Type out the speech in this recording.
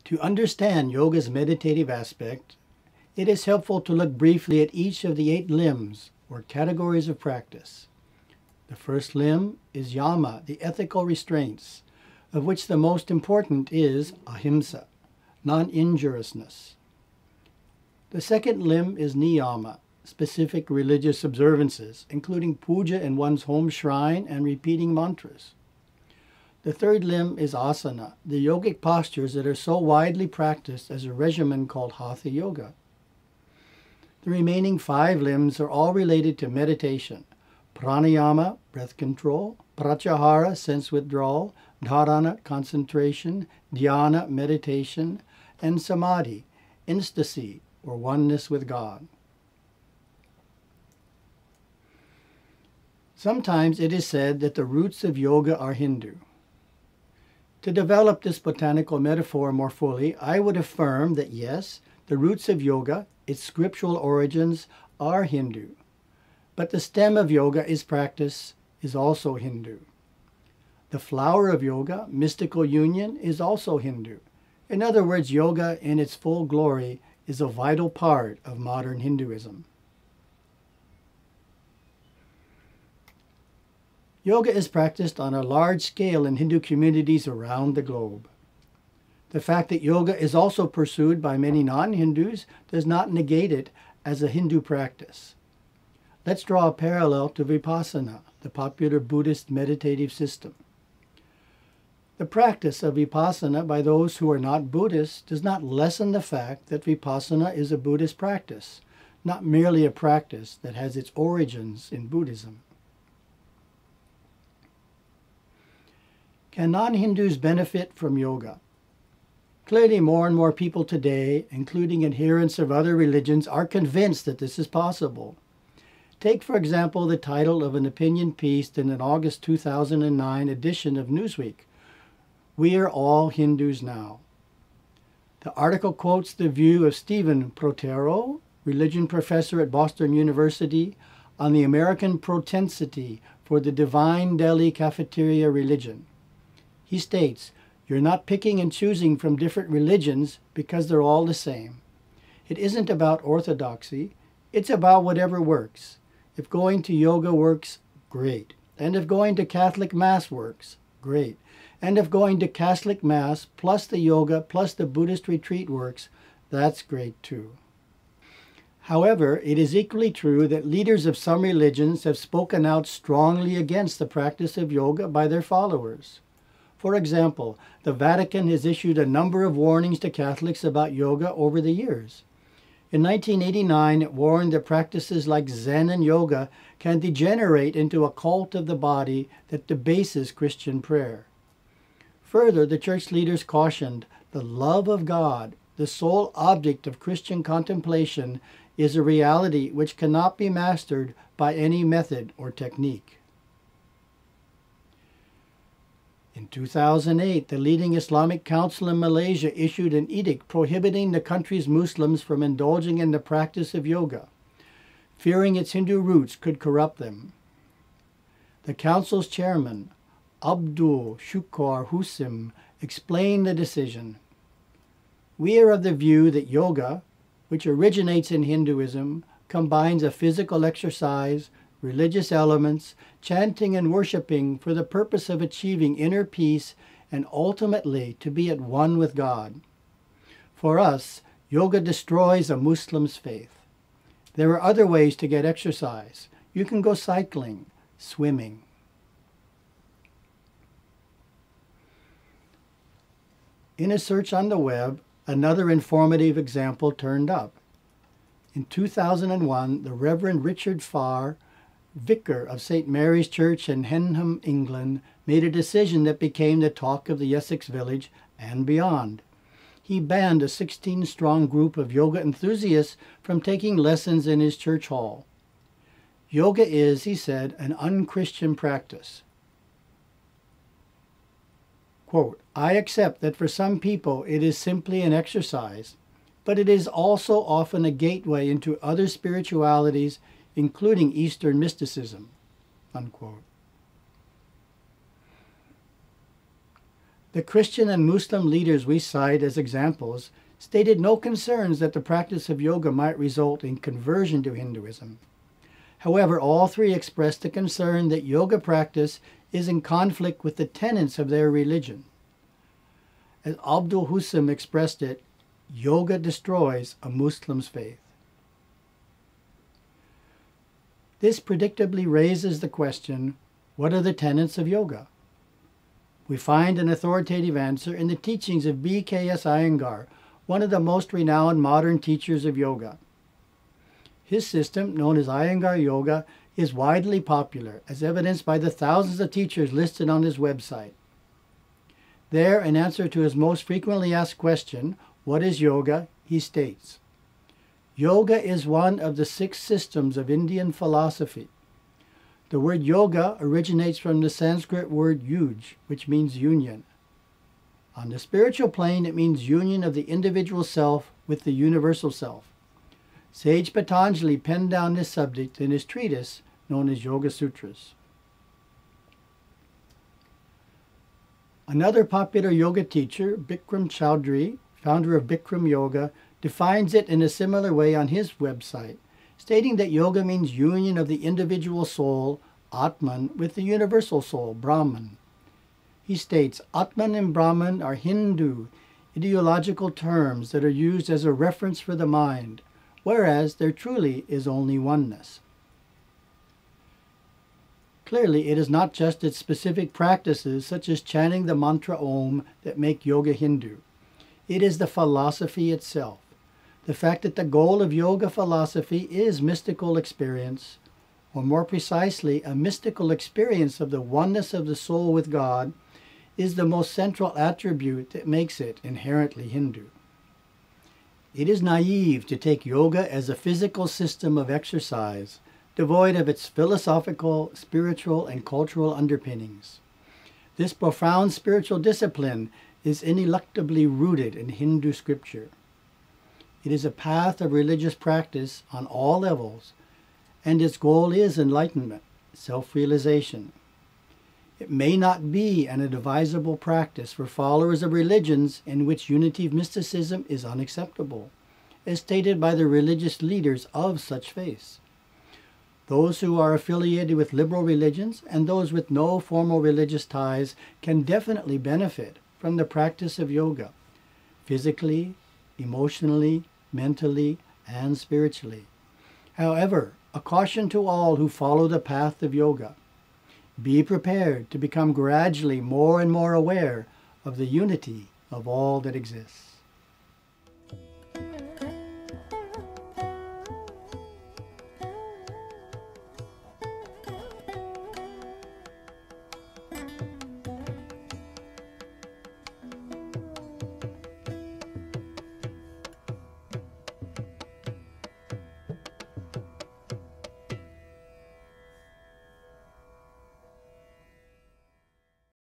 To understand yoga's meditative aspect, it is helpful to look briefly at each of the 8 limbs, or categories of practice. The first limb is yama, the ethical restraints, of which the most important is ahimsa, non-injuriousness. The second limb is niyama, specific religious observances, including puja in one's home shrine and repeating mantras. The third limb is asana, the yogic postures that are so widely practiced as a regimen called hatha yoga. The remaining 5 limbs are all related to meditation: pranayama, breath control; pratyahara, sense withdrawal; dharana, concentration; dhyana, meditation; and samadhi, ecstasy, or oneness with God. Sometimes it is said that the roots of yoga are Hindu. To develop this botanical metaphor more fully, I would affirm that yes, the roots of yoga, its scriptural origins, are Hindu. But the stem of yoga, its practice, is also Hindu. The flower of yoga, mystical union, is also Hindu. In other words, yoga in its full glory is a vital part of modern Hinduism. Yoga is practiced on a large scale in Hindu communities around the globe. The fact that yoga is also pursued by many non-Hindus does not negate it as a Hindu practice. Let's draw a parallel to Vipassana, the popular Buddhist meditative system. The practice of Vipassana by those who are not Buddhists does not lessen the fact that Vipassana is a Buddhist practice, not merely a practice that has its origins in Buddhism. Can non-Hindus benefit from yoga? Clearly, more and more people today, including adherents of other religions, are convinced that this is possible. Take, for example, the title of an opinion piece in an August 2009 edition of Newsweek, "We Are All Hindus Now." The article quotes the view of Stephen Protero, religion professor at Boston University, on the American propensity for the divine deli cafeteria religion. He states, "You're not picking and choosing from different religions because they're all the same. It isn't about orthodoxy, it's about whatever works. If going to yoga works, great. And if going to Catholic Mass works, great. And if going to Catholic Mass plus the yoga plus the Buddhist retreat works, that's great too." However, it is equally true that leaders of some religions have spoken out strongly against the practice of yoga by their followers. For example, the Vatican has issued a number of warnings to Catholics about yoga over the years. In 1989, it warned that practices like Zen and yoga can degenerate into a cult of the body that debases Christian prayer. Further, the church leaders cautioned, the love of God, the sole object of Christian contemplation, is a reality which cannot be mastered by any method or technique. In 2008, the leading Islamic council in Malaysia issued an edict prohibiting the country's Muslims from indulging in the practice of yoga, fearing its Hindu roots could corrupt them. The council's chairman, Abdul Shukar Husim, explained the decision. "We are of the view that yoga, which originates in Hinduism, combines a physical exercise, religious elements, chanting and worshiping for the purpose of achieving inner peace and ultimately to be at one with God. For us, yoga destroys a Muslim's faith. There are other ways to get exercise. You can go cycling, swimming." In a search on the web, another informative example turned up. In 2001, the Reverend Richard Farr, vicar of St. Mary's Church in Henham, England, made a decision that became the talk of the Essex village and beyond. He banned a 16-strong group of yoga enthusiasts from taking lessons in his church hall. Yoga is, he said, an unchristian practice. Quote, "I accept that for some people it is simply an exercise, but it is also often a gateway into other spiritualities, including Eastern mysticism." Unquote. The Christian and Muslim leaders we cite as examples stated no concerns that the practice of yoga might result in conversion to Hinduism. However, all three expressed a concern that yoga practice is in conflict with the tenets of their religion. As Abdul Husam expressed it, yoga destroys a Muslim's faith. This predictably raises the question, what are the tenets of yoga? We find an authoritative answer in the teachings of B.K.S. Iyengar, one of the most renowned modern teachers of yoga. His system, known as Iyengar Yoga, is widely popular, as evidenced by the thousands of teachers listed on his website. There, in answer to his most frequently asked question, what is yoga, he states, yoga is one of the 6 systems of Indian philosophy. The word yoga originates from the Sanskrit word yuj, which means union. On the spiritual plane, it means union of the individual self with the universal self. Sage Patanjali penned down this subject in his treatise known as Yoga Sutras. Another popular yoga teacher, Bikram Choudhury, founder of Bikram Yoga, defines it in a similar way on his website, stating that yoga means union of the individual soul, Atman, with the universal soul, Brahman. He states, Atman and Brahman are Hindu ideological terms that are used as a reference for the mind, whereas there truly is only oneness. Clearly, it is not just its specific practices, such as chanting the mantra Om, that make yoga Hindu. It is the philosophy itself. The fact that the goal of yoga philosophy is mystical experience, or more precisely, a mystical experience of the oneness of the soul with God, is the most central attribute that makes it inherently Hindu. It is naive to take yoga as a physical system of exercise, devoid of its philosophical, spiritual, and cultural underpinnings. This profound spiritual discipline is ineluctably rooted in Hindu scripture. It is a path of religious practice on all levels, and its goal is enlightenment, self-realization. It may not be an advisable practice for followers of religions in which unity of mysticism is unacceptable, as stated by the religious leaders of such faiths. Those who are affiliated with liberal religions and those with no formal religious ties can definitely benefit from the practice of yoga, physically, emotionally, mentally, and spiritually. However, a caution to all who follow the path of yoga: be prepared to become gradually more and more aware of the unity of all that exists.